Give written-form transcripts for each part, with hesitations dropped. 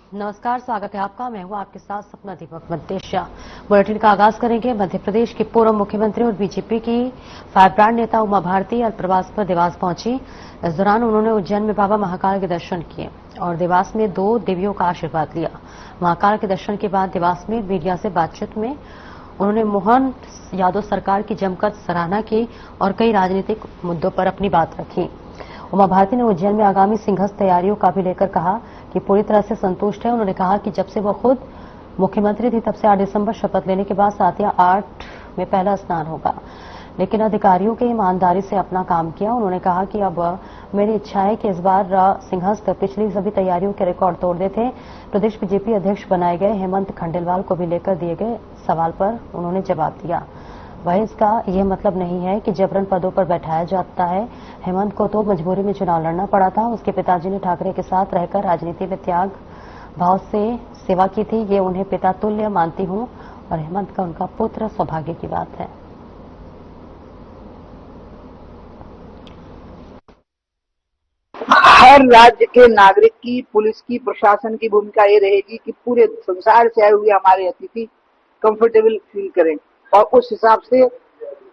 नमस्कार, स्वागत है आपका। मैं हूं आपके साथ सपना दीपक मध्य। बुलेटिन का आगाज करेंगे। मध्य प्रदेश की पूर्व मुख्यमंत्री और बीजेपी की फायर ब्रांड नेता उमा भारती अल्प प्रवास पर देवास पहुंची। इस दौरान उन्होंने उज्जैन में बाबा महाकाल के दर्शन किए और देवास में 2 देवियों का आशीर्वाद लिया। महाकाल के दर्शन के बाद देवास में मीडिया से बातचीत में उन्होंने मोहन यादव सरकार की जमकर सराहना की और कई राजनीतिक मुद्दों पर अपनी बात रखी। उमा भारती ने उज्जैन में आगामी सिंहस्थ तैयारियों का भी लेकर कहा कि पूरी तरह से संतुष्ट है। उन्होंने कहा कि जब से वो खुद मुख्यमंत्री थी तब से 8 दिसंबर शपथ लेने के बाद 7 या 8 में पहला स्नान होगा, लेकिन अधिकारियों के ईमानदारी से अपना काम किया। उन्होंने कहा कि अब मेरी इच्छा है कि इस बार सिंहस्थ पिछली सभी तैयारियों के रिकॉर्ड तोड़ देते। प्रदेश बीजेपी अध्यक्ष बनाए गए हेमंत खंडेलवाल को भी लेकर दिए गए सवाल पर उन्होंने जवाब दिया। वहीं इसका यह मतलब नहीं है कि जबरन पदों पर बैठाया जाता है। हेमंत को तो मजबूरी में चुनाव लड़ना पड़ा था। उसके पिताजी ने ठाकरे के साथ रहकर राजनीति में त्याग भाव से सेवा की थी। ये उन्हें पिता तुल्य मानती हूं और हेमंत का उनका पुत्र सौभाग्य की बात है। हर राज्य के नागरिक की, पुलिस की, प्रशासन की भूमिका ये रहेगी कि पूरे संसार से आए हुए हमारे अतिथि कंफर्टेबल फील करें और उस हिसाब से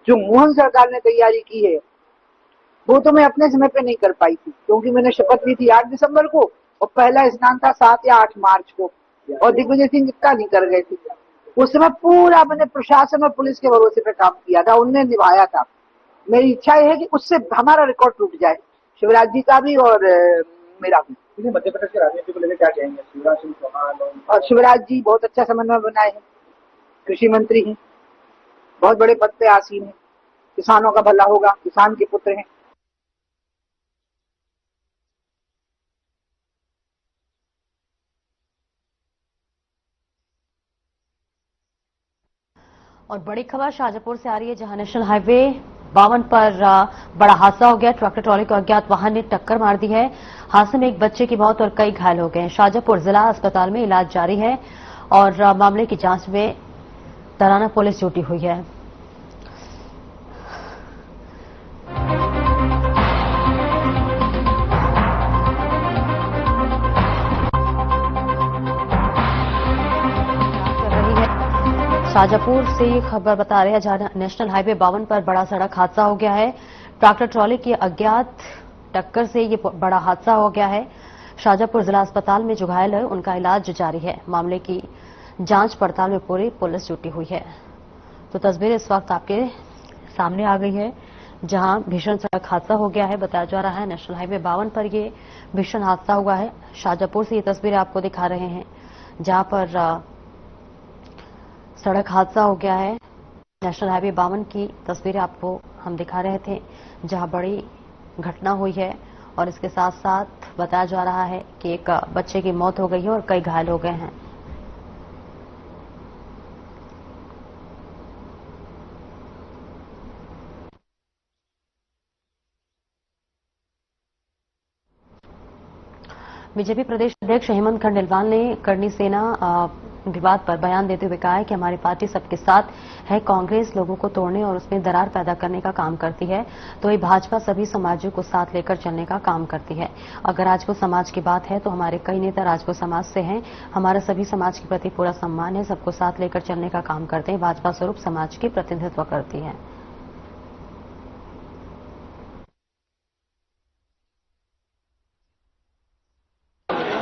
जो मोहन सरकार ने तैयारी की है वो तो मैं अपने समय पे नहीं कर पाई थी, क्योंकि मैंने शपथ ली थी 8 दिसंबर को और पहला स्नान था 7 या 8 मार्च को और दिग्विजय सिंह इतना नहीं कर गए थे। उस समय पूरा मैंने प्रशासन और पुलिस के भरोसे पे काम किया था, उनने निभाया था। मेरी इच्छा यह है कि उससे हमारा रिकॉर्ड टूट जाए, शिवराज जी का भी और मेरा भी। मध्य प्रदेश की राजनीति को लेकर क्या कहेंगे? शिवराज सिंह चौहान और शिवराज जी बहुत अच्छा समन्वय बनाए हैं, कृषि मंत्री हैं, बहुत बड़े पद पे आसीन हैं, किसानों का भला होगा, किसान के पुत्र हैं। और बड़ी खबर शाहजहांपुर से आ रही है, जहां नेशनल हाईवे 52 पर बड़ा हादसा हो गया। ट्रैक्टर ट्रॉली को अज्ञात वाहन ने टक्कर मार दी है। हादसे में एक बच्चे की मौत और कई घायल हो गए हैं। शाहजहांपुर जिला अस्पताल में इलाज जारी है और मामले की जांच में तराना पुलिस जुटी हुई है। शाहजहांपुर से ये खबर बता रहे हैं, जहां नेशनल हाईवे 52 पर बड़ा सड़क हादसा हो गया है। ट्रैक्टर ट्रॉली की अज्ञात टक्कर से ये बड़ा हादसा हो गया है। शाहजहांपुर जिला अस्पताल में जो घायल है उनका इलाज जारी है। मामले की जांच पड़ताल में पूरी पुलिस जुटी हुई है। तो तस्वीर इस वक्त आपके सामने आ गई है, जहां भीषण सड़क हादसा हो गया है। बताया जा रहा है नेशनल हाईवे 52 पर ये भीषण हादसा हुआ है। शाहजहांपुर से ये तस्वीरें आपको दिखा रहे हैं, जहां पर सड़क हादसा हो गया है। नेशनल हाईवे 52 की तस्वीरें आपको हम दिखा रहे थे, जहां बड़ी घटना हुई है और इसके साथ साथ बताया जा रहा है कि एक बच्चे की मौत हो गई है और कई घायल हो गए हैं। बीजेपी प्रदेश अध्यक्ष हेमंत खंडेलवाल ने करनी सेना विवाद पर बयान देते हुए कहा है कि हमारी पार्टी सबके साथ है। कांग्रेस लोगों को तोड़ने और उसमें दरार पैदा करने का काम करती है, तो ये भाजपा सभी समाजों को साथ लेकर चलने का काम करती है। अगर राजपूत समाज की बात है तो हमारे कई नेता राजपूत समाज से हैं। हमारा सभी समाज के प्रति पूरा सम्मान है, सबको साथ लेकर चलने का काम करते हैं। भाजपा स्वरूप समाज की प्रतिनिधित्व करती है।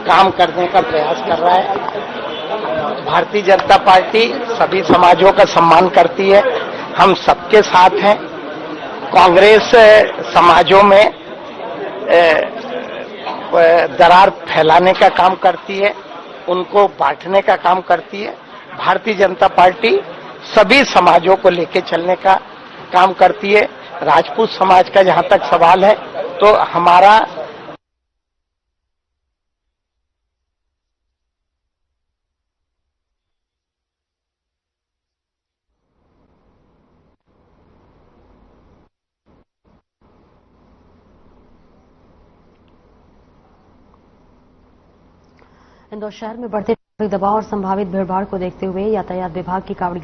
काम करने का प्रयास कर रहा है। भारतीय जनता पार्टी सभी समाजों का सम्मान करती है, हम सबके साथ हैं। कांग्रेस समाजों में दरार फैलाने का काम करती है, उनको बांटने का काम करती है। भारतीय जनता पार्टी सभी समाजों को लेकर चलने का काम करती है। राजपूत समाज का जहां तक सवाल है तो हमारा इंदौर शहर में बढ़ते ट्रैफिक दबाव और संभावित भीड़भाड़ को देखते हुए यातायात विभाग की कांवड़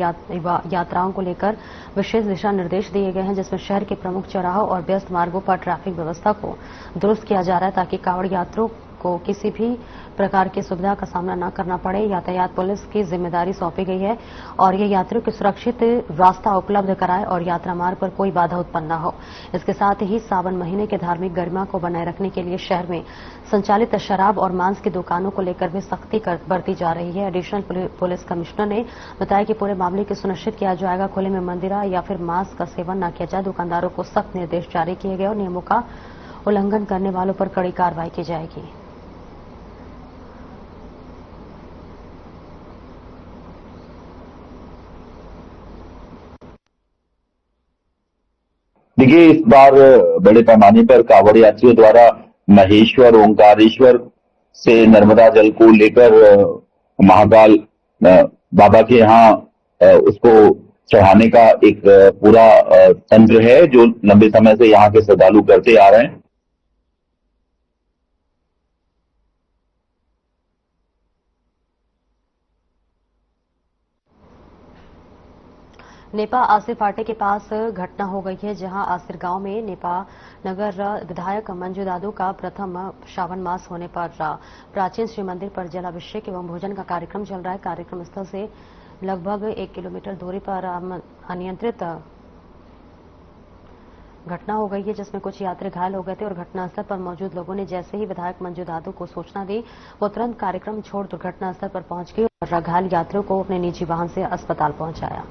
यात्राओं को लेकर विशेष दिशा निर्देश दिए गए हैं, जिसमें शहर के प्रमुख चौराहों और व्यस्त मार्गों पर ट्रैफिक व्यवस्था को दुरुस्त किया जा रहा है, ताकि कांवड़ यात्रियों को किसी भी प्रकार की सुविधा का सामना न करना पड़े। यातायात पुलिस की जिम्मेदारी सौंपी गई है और ये यात्रियों को सुरक्षित रास्ता उपलब्ध कराए और यात्रा मार्ग पर कोई बाधा उत्पन्न न हो। इसके साथ ही सावन महीने के धार्मिक गरिमा को बनाए रखने के लिए शहर में संचालित शराब और मांस की दुकानों को लेकर भी सख्ती बरती जा रही है। एडिशनल पुलिस कमिश्नर ने बताया कि पूरे मामले को सुनिश्चित किया जाएगा। खुले में मंदिरा या फिर मांस का सेवन न किया जाए। दुकानदारों को सख्त निर्देश जारी किए गए और नियमों का उल्लंघन करने वालों पर कड़ी कार्रवाई की जाएगी। देखिए, इस बार बड़े पैमाने पर कांवड़ यात्रियों द्वारा महेश्वर ओंकारेश्वर से नर्मदा जल को लेकर महाकाल बाबा के यहाँ उसको चढ़ाने का एक पूरा तंत्र है जो लंबे समय से यहाँ के श्रद्धालु करते आ रहे हैं। नेपा आसिर फाटे के पास घटना हो गई है, जहां आसिर गांव में नेपा नगर विधायक मंजू दादू का प्रथम श्रावण मास होने पर प्राचीन श्री मंदिर पर जलाभिषेक एवं भोजन का कार्यक्रम चल रहा है। कार्यक्रम स्थल से लगभग 1 किलोमीटर दूरी पर अनियंत्रित घटना हो गई है, जिसमें कुछ यात्री घायल हो गए थे और घटनास्थल पर मौजूद लोगों ने जैसे ही विधायक मंजू दादू को सूचना दी, वो तुरंत कार्यक्रम छोड़ दुर्घटनास्थल पर पहुंच गए और घायल यात्रियों को अपने निजी वाहन से अस्पताल पहुंचाया।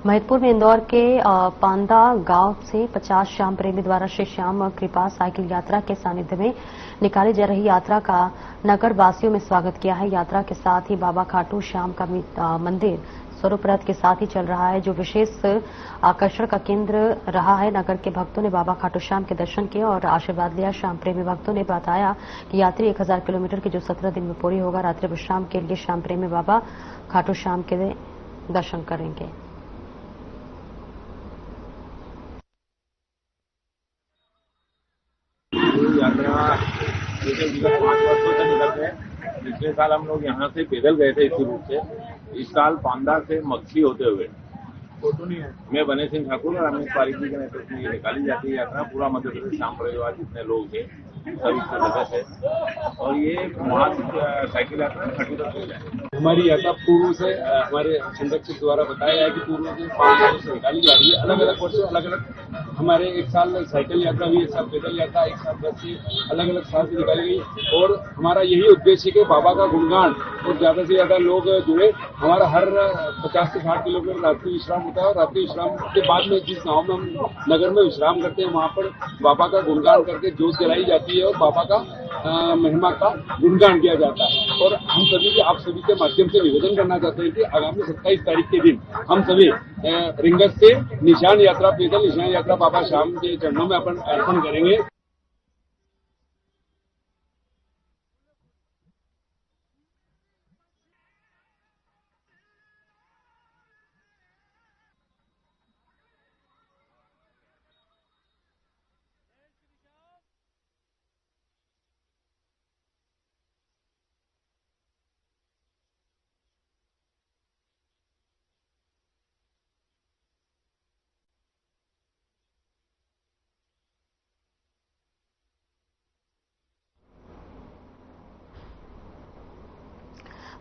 महिदपुर में इंदौर के पांदा गांव से 50 श्याम प्रेमी द्वारा श्री श्याम कृपा साइकिल यात्रा के सानिध्य में निकाली जा रही यात्रा का नगर वासियों में स्वागत किया है। यात्रा के साथ ही बाबा खाटू श्याम का मंदिर स्वरूप रथ के साथ ही चल रहा है, जो विशेष आकर्षण का केंद्र रहा है। नगर के भक्तों ने बाबा खाटू श्याम के दर्शन किए और आशीर्वाद लिया। श्याम प्रेमी भक्तों ने बताया कि यात्री 1000 किलोमीटर की जो 17 दिन में पूरी होगा। रात्रि विश्राम के लिए श्याम प्रेमी बाबा खाटू श्याम के दर्शन करेंगे। यात्रा जैसे विगत 5 वर्षों से निकलते हैं। पिछले साल हम लोग यहाँ से पैदल गए थे इसी रूट से। इस साल पांदा से मक्सी होते हुए मैं बने सिंह ठाकुर और अमित पारिक जी के नेतृत्व में निकाली जाती है यात्रा। पूरा मध्य प्रदेश श्याम परिवार जितने लोग थे सभी सदस्य है और ये साइकिल यात्रा खटी तक हो जाए। हमारी यात्रा पूर्व से हमारे संरक्षक द्वारा बताया है कि पूर्व से 5 वर्षों से निकाली जा रही है। अलग अलग वर्षों अलग अलग हमारे एक साल साइकिल यात्रा हुई, एक साल पैदल यात्रा, एक साल बस से अलग अलग साल से निकाली गई और हमारा यही उद्देश्य है कि बाबा का गुणगान और ज्यादा से ज्यादा लोग जुड़े। हमारा हर 50 से 60 किलोमीटर रात्रि विश्राम होता है और रात्रि विश्राम के बाद में जिस गाँव में हम नगर में विश्राम करते हैं वहाँ पर बाबा का गुणगान करके जोत जलाई जाती है और बाबा का महिमा का गुणगान किया जाता है। और हम सभी के आप सभी के माध्यम से निवेदन करना चाहते हैं कि आगामी 27 तारीख के दिन हम सभी रिंगस से निशान यात्रा पैदल निशान यात्रा बाबा श्याम के चरणों में अपन अर्पण करेंगे।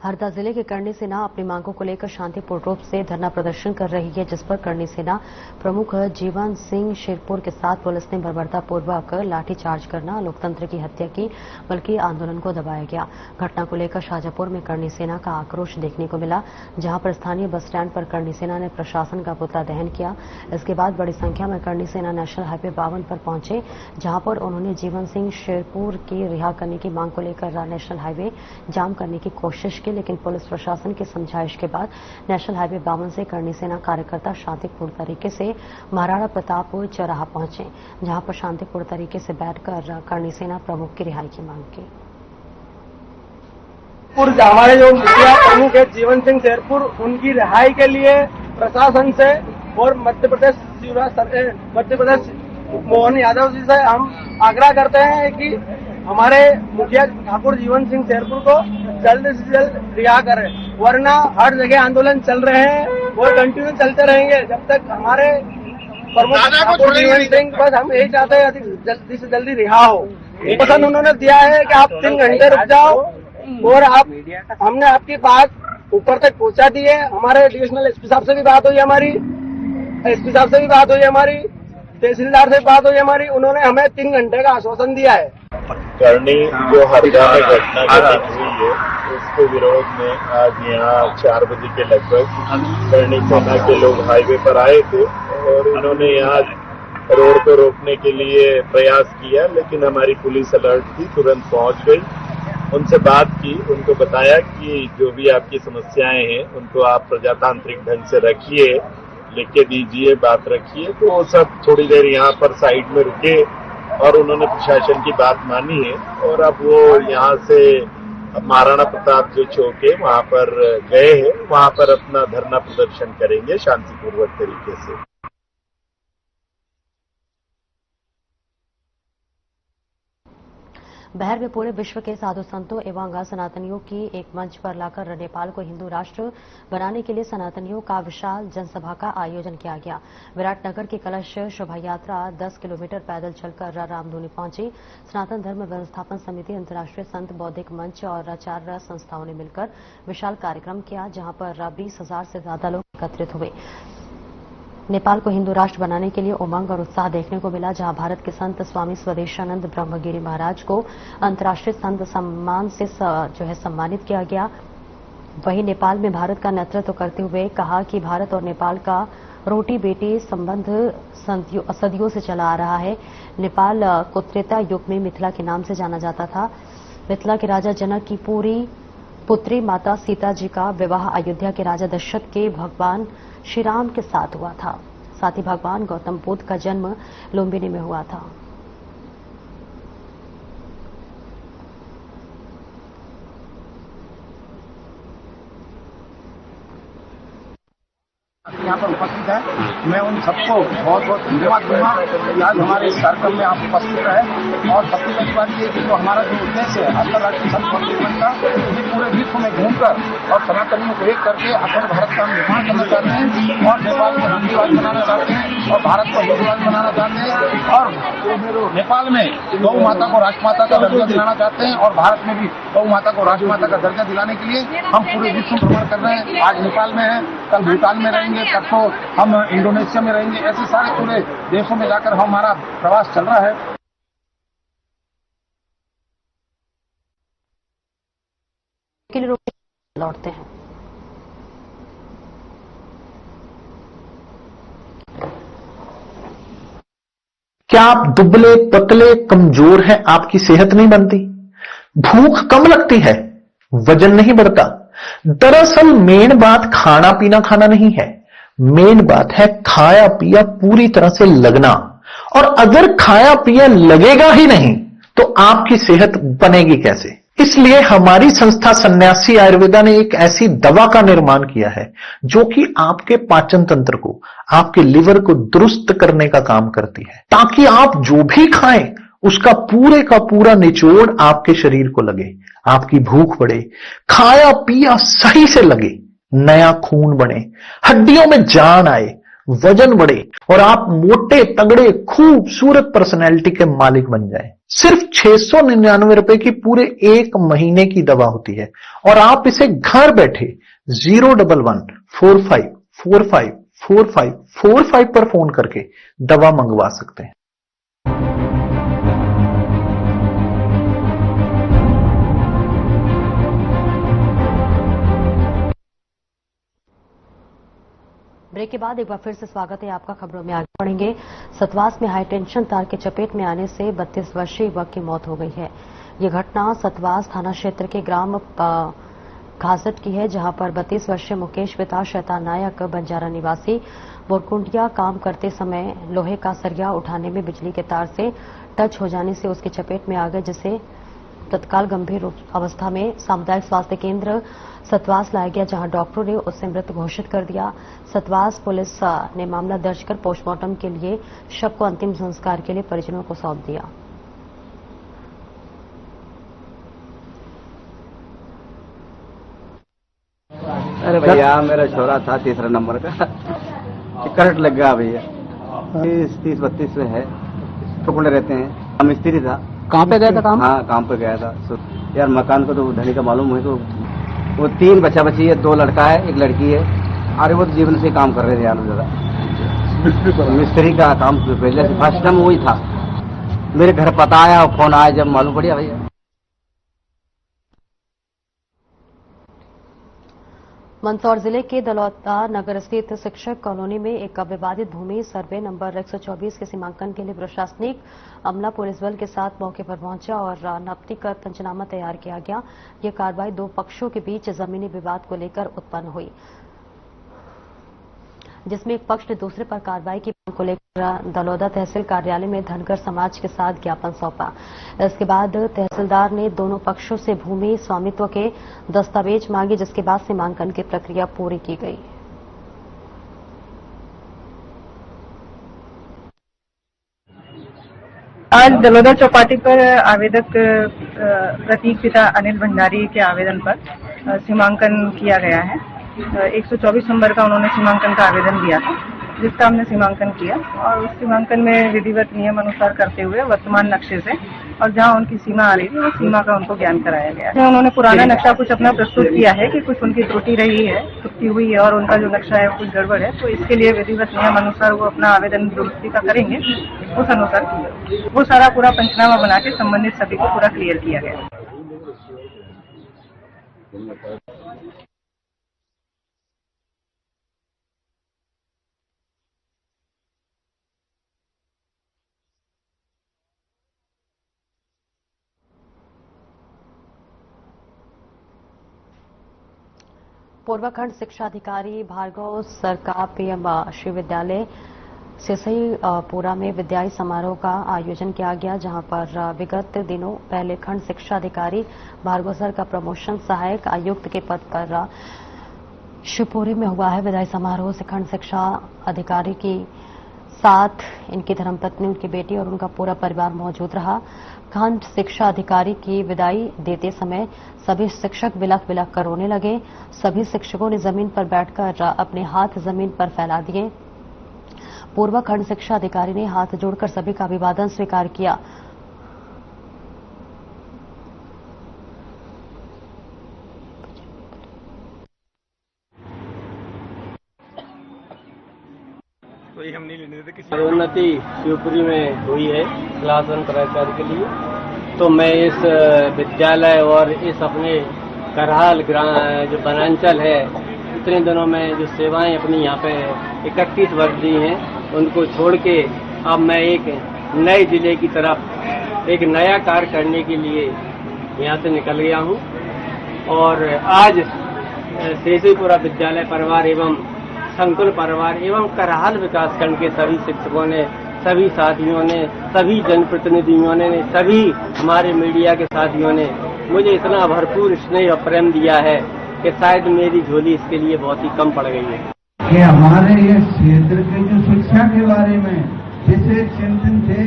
हरदा जिले की करणी सेना अपनी मांगों को लेकर शांतिपूर्ण रूप से धरना प्रदर्शन कर रही है, जिस पर करणी सेना प्रमुख जीवन सिंह शेरपुर के साथ पुलिस ने बर्बरतापूर्वक लाठीचार्ज करना, लोकतंत्र की हत्या की, बल्कि आंदोलन को दबाया गया। घटना को लेकर शाजापुर में करणी सेना का आक्रोश देखने को मिला, जहां पर स्थानीय बस स्टैंड पर करणी सेना ने प्रशासन का पुतला दहन किया। इसके बाद बड़ी संख्या में करणी सेना नेशनल हाईवे 52 पर पहुंचे, जहां पर उन्होंने जीवन सिंह शेरपुर की रिहा करने की मांग को लेकर नेशनल हाईवे जाम करने की कोशिश की, लेकिन पुलिस प्रशासन की समझाइश के बाद नेशनल हाईवे 52 से करणी सेना कार्यकर्ता शांतिपूर्ण तरीके से महाराणा प्रताप चौराहा पहुंचे, जहां पर शांतिपूर्ण तरीके से बैठकर करणी सेना प्रमुख की रिहाई की मांग की। हमारे जो मुखिया प्रमुख है जीवन सिंह शेरपुर, उनकी रिहाई के लिए प्रशासन से और मध्य प्रदेश मोहन यादव जी से हम आग्रह करते हैं कि हमारे मुखिया ठाकुर जीवन सिंह शेरपुर को जल्द से जल्द रिहा करें, वरना हर जगह आंदोलन चल रहे हैं वो कंटिन्यू चलते रहेंगे जब तक हमारे प्रमुख ठाकुर जीवन सिंह, बस हम यही चाहते हैं जल्दी से जल्दी रिहा हो। पसंद उन्होंने दिया है कि आप 3 घंटे रुक जाओ और हमने आपकी बात ऊपर तक पहुंचा दी है। हमारे डिविजनल एसपी साहब से भी बात हुई हमारी, एसपी साहब से भी बात हुई हमारी, तहसीलदार से बात हुई हमारी, उन्होंने हमें 3 घंटे का आश्वासन दिया है। करनी जो हरदा में घटना घटित हुई है उसके विरोध में आज यहाँ 4 बजे के लगभग करनी सेना के लोग हाईवे पर आए थे और इन्होंने यहाँ रोड को रोकने के लिए प्रयास किया, लेकिन हमारी पुलिस अलर्ट थी, तुरंत पहुंच गई, उनसे बात की, उनको बताया कि जो भी आपकी समस्याएं हैं उनको आप प्रजातांत्रिक ढंग से रखिए, लिख के दीजिए, बात रखिए। तो वो सब थोड़ी देर यहाँ पर साइड में रुके और उन्होंने प्रशासन की बात मानी है और अब वो यहाँ से महाराणा प्रताप जो चौक है वहाँ पर गए हैं, वहाँ पर अपना धरना प्रदर्शन करेंगे शांतिपूर्वक तरीके से। बहर में पूरे विश्व के साधु संतों एवं सनातनियों की एक मंच पर लाकर नेपाल को हिंदू राष्ट्र बनाने के लिए सनातनियों का विशाल जनसभा का आयोजन किया गया। विराटनगर की कलश शोभा यात्रा 10 किलोमीटर पैदल चलकर रामधुनी पहुंची। सनातन धर्म व्यवस्थापन समिति, अंतर्राष्ट्रीय संत बौद्धिक मंच और आचार्य संस्थाओं ने मिलकर विशाल कार्यक्रम किया, जहां पर 20,000 से ज्यादा लोग एकत्रित हुए। नेपाल को हिंदू राष्ट्र बनाने के लिए उमंग और उत्साह देखने को मिला, जहां भारत के संत स्वामी स्वदेशानंद ब्रह्मगिरी महाराज को अंतर्राष्ट्रीय संत सम्मान से सम्मानित किया गया। वहीं नेपाल में भारत का नेतृत्व करते हुए कहा कि भारत और नेपाल का रोटी बेटी संबंध सदियों से चला आ रहा है। नेपाल को त्रेता युग में मिथिला के नाम से जाना जाता था। मिथिला के राजा जनक की पूरी पुत्री माता सीता जी का विवाह अयोध्या के राजा दशरथ के भगवान श्री राम के साथ हुआ था। साथ ही भगवान गौतम बुद्ध का जन्म लुम्बिनी में हुआ था। यहाँ पर उपस्थित है, मैं उन सबको बहुत बहुत धन्यवाद दूंगा कि आज हमारे इस कार्यक्रम में आप उपस्थित रहे। और सबसे बड़ी बात ये कि जो हमारा जो उद्देश्य है अंतर्राष्ट्रीय संत बौद्धिक मंच का, ये पूरे विश्व में घूमकर और सनातनियों को एक करके अखंड भारत का निर्माण करना चाहते हैं और नेपाल को हिंदू राज्य बनाना चाहते हैं और भारत को हिंदू राज्य बनाना चाहते हैं और नेपाल में गौ माता को राष्ट्रमाता का दर्जा दिलाना चाहते हैं और भारत में भी गौ माता को राष्ट्रमाता का दर्जा दिलाने के लिए हम पूरे विश्व में भ्रमण कर रहे हैं। आज नेपाल में है, कल भूटान में रहेंगे, परसों हम इंडोनेशिया में रहेंगे। ऐसे सारे पूरे देशों में जाकर हमारा प्रवास चल रहा है। लौटते हैं। क्या आप दुबले पतले कमजोर हैं? आपकी सेहत नहीं बनती, भूख कम लगती है, वजन नहीं बढ़ता? दरअसल मेन बात खाना पीना खाना नहीं है, मेन बात है खाया पिया पूरी तरह से लगना। और अगर खाया पिया लगेगा ही नहीं तो आपकी सेहत बनेगी कैसे? इसलिए हमारी संस्था सन्यासी आयुर्वेदा ने एक ऐसी दवा का निर्माण किया है जो कि आपके पाचन तंत्र को, आपके लिवर को दुरुस्त करने का काम करती है, ताकि आप जो भी खाएं उसका पूरे का पूरा निचोड़ आपके शरीर को लगे, आपकी भूख बढ़े, खाया पिया सही से लगे, नया खून बने, हड्डियों में जान आए, वजन बढ़े और आप मोटे तगड़े खूबसूरत पर्सनैलिटी के मालिक बन जाएं। सिर्फ 699 रुपए की पूरे 1 महीने की दवा होती है और आप इसे घर बैठे 01145454545 पर फोन करके दवा मंगवा सकते हैं। ब्रेक के बाद एक बार फिर से स्वागत है आपका। खबरों में आगे बढ़ेंगे। सतवास में हाई टेंशन तार के चपेट में आने से 32 वर्षीय युवक की मौत हो गई है। ये घटना सतवास थाना क्षेत्र के ग्राम घासट की है, जहां पर 32 वर्षीय मुकेश पिता शैतान नायक बंजारा निवासी बोरकुंडिया काम करते समय लोहे का सरिया उठाने में बिजली के तार से टच हो जाने से उसकी चपेट में आ गए, जिसे तत्काल गंभीर अवस्था में सामुदायिक स्वास्थ्य केंद्र सतवास लाया गया, जहां डॉक्टरों ने उसे मृत घोषित कर दिया। सतवास पुलिस ने मामला दर्ज कर पोस्टमार्टम के लिए शव को अंतिम संस्कार के लिए परिजनों को सौंप दिया। अरे भैया मेरा छोरा था 3रा नंबर का, करंट लग गया भैया। 30-32 में है, टुकड़े रहते हैं। हम मिस्त्री था। कहाँ पे गया था काम? हाँ काम पे गया था। यार मकान को तो धनी का मालूम हुई, तो वो 3 बच्चा बच्ची है, 2 लड़का है 1 लड़की है। अरे वो तो जीवन से काम कर रहे थे यार, ज्यादा मिस्त्री का काम पहले से फर्स्ट टाइम वही था। मेरे घर पता आया, फोन आया जब मालूम पड़ा भैया। मंदसौर जिले के दलौता नगर स्थित शिक्षक कॉलोनी में एक विवादित भूमि सर्वे नंबर 124 के सीमांकन के लिए प्रशासनिक अमला पुलिस बल के साथ मौके पर पहुंचा और नपटी कर पंचनामा तैयार किया गया। यह कार्रवाई 2 पक्षों के बीच जमीनी विवाद को लेकर उत्पन्न हुई, जिसमें एक पक्ष ने दूसरे पर कार्रवाई की मांग को लेकर दलौदा तहसील कार्यालय में धनगर समाज के साथ ज्ञापन सौंपा। इसके बाद तहसीलदार ने दोनों पक्षों से भूमि स्वामित्व के दस्तावेज मांगे, जिसके बाद सीमांकन की प्रक्रिया पूरी की गई। आज दलौदा चौपाटी पर आवेदक प्रतीक पिता अनिल भंडारी के आवेदन पर सीमांकन किया गया है। 124 नंबर का उन्होंने सीमांकन का आवेदन दिया था, जिसका हमने सीमांकन किया और उस सीमांकन में विधिवत नियम अनुसार करते हुए वर्तमान नक्शे से और जहां उनकी सीमा आ रही थी वो सीमा का उनको ज्ञान कराया गया। उन्होंने पुराना नक्शा कुछ अपना प्रस्तुत किया है कि कुछ उनकी त्रुटि रही है, त्रुटि हुई है और उनका जो नक्शा है वो कुछ गड़बड़ है, तो इसके लिए विधिवत नियम अनुसार वो अपना आवेदन दुरुस्ती का करेंगे। उस अनुसार वो सारा पूरा पंचनामा बना के संबंधित सभी को पूरा क्लियर किया गया। पूर्वाखंड शिक्षा अधिकारी भार्गव सरकार पीएम श्री विद्यालय सिसईपुरा में विद्याई समारोह का आयोजन किया गया, जहां पर विगत दिनों पहले खंड शिक्षा अधिकारी भार्गव सर का प्रमोशन सहायक आयुक्त के पद पर शिवपुरी में हुआ है। विदाई समारोह से खंड शिक्षा अधिकारी की साथ इनकी धर्मपत्नी, उनकी बेटी और उनका पूरा परिवार मौजूद रहा। खंड शिक्षा अधिकारी की विदाई देते समय सभी शिक्षक बिलख बिलख कर रोने लगे। सभी शिक्षकों ने जमीन पर बैठकर अपने हाथ जमीन पर फैला दिए। पूर्व खंड शिक्षा अधिकारी ने हाथ जोड़कर सभी का अभिवादन स्वीकार किया। पदोन्नति शिवपुरी में हुई है क्लास 1 प्राचार्य के लिए, तो मैं इस विद्यालय और इस अपने करहाल जो वनांचल है, इतने दिनों में जो सेवाएं अपनी यहाँ पे 31 वर्ष दी हैं, उनको छोड़ के अब मैं एक नए जिले की तरफ एक नया कार्य करने के लिए यहाँ से निकल गया हूँ। और आज सिसईपुरा विद्यालय परिवार एवं संकुल परिवार एवं करहाल विकास खंड के सभी शिक्षकों ने, सभी साथियों ने, सभी जनप्रतिनिधियों ने, सभी हमारे मीडिया के साथियों ने मुझे इतना भरपूर स्नेह और प्रेम दिया है कि शायद मेरी झोली इसके लिए बहुत ही कम पड़ गई है। कि हमारे ये क्षेत्र के जो शिक्षा के बारे में विशेष चिंतन थे,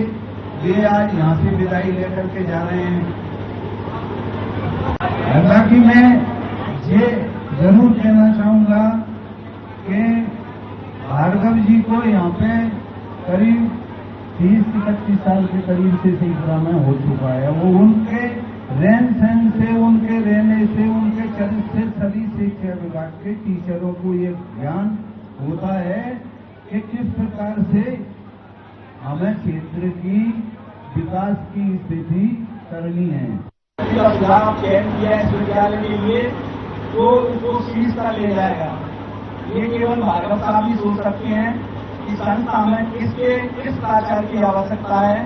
ये आज यहाँ से विदाई लेकर के जा रहे हैं। हालांकि मैं ये जरूर कहना चाहूंगा कि भार्गव जी को यहाँ पे करीब 30-31 साल के करीब से सिसईपुरा में हो चुका है। वो उनके रहन सहन से, उनके रहने से, उनके चरित्र से सभी शिक्षा विभाग के टीचरों को ये ज्ञान होता है कि किस प्रकार से हमें क्षेत्र की विकास की स्थिति करनी है। चयन किया इस विद्यालय के लिए तो इसको शीर्ष तक ले जाएगा। ये केवल भार्गव साहब ही सोच सकते हैं कि संस्था में किस प्राचार्य की आवश्यकता है।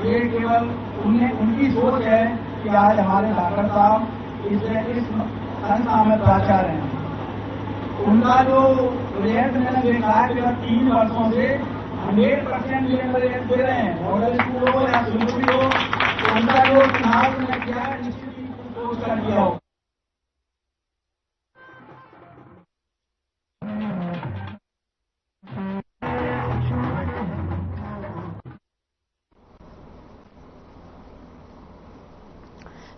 ये केवल उनकी सोच है कि आज हमारे भार्गव साहब इस संस्था में प्राचार्य हैं। उनका जो रिजल्ट मैंने देखा है केवल 3 वर्षों से 100% रिजल्ट दे रहे हैं। मॉडल स्कूल हो या शिवपुरी हो, उनका जो चुनाव मैंने किया है निश्चित ही सोच कर किया हो।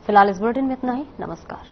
फिलहाल इस बुलेटिन में इतना ही। नमस्कार।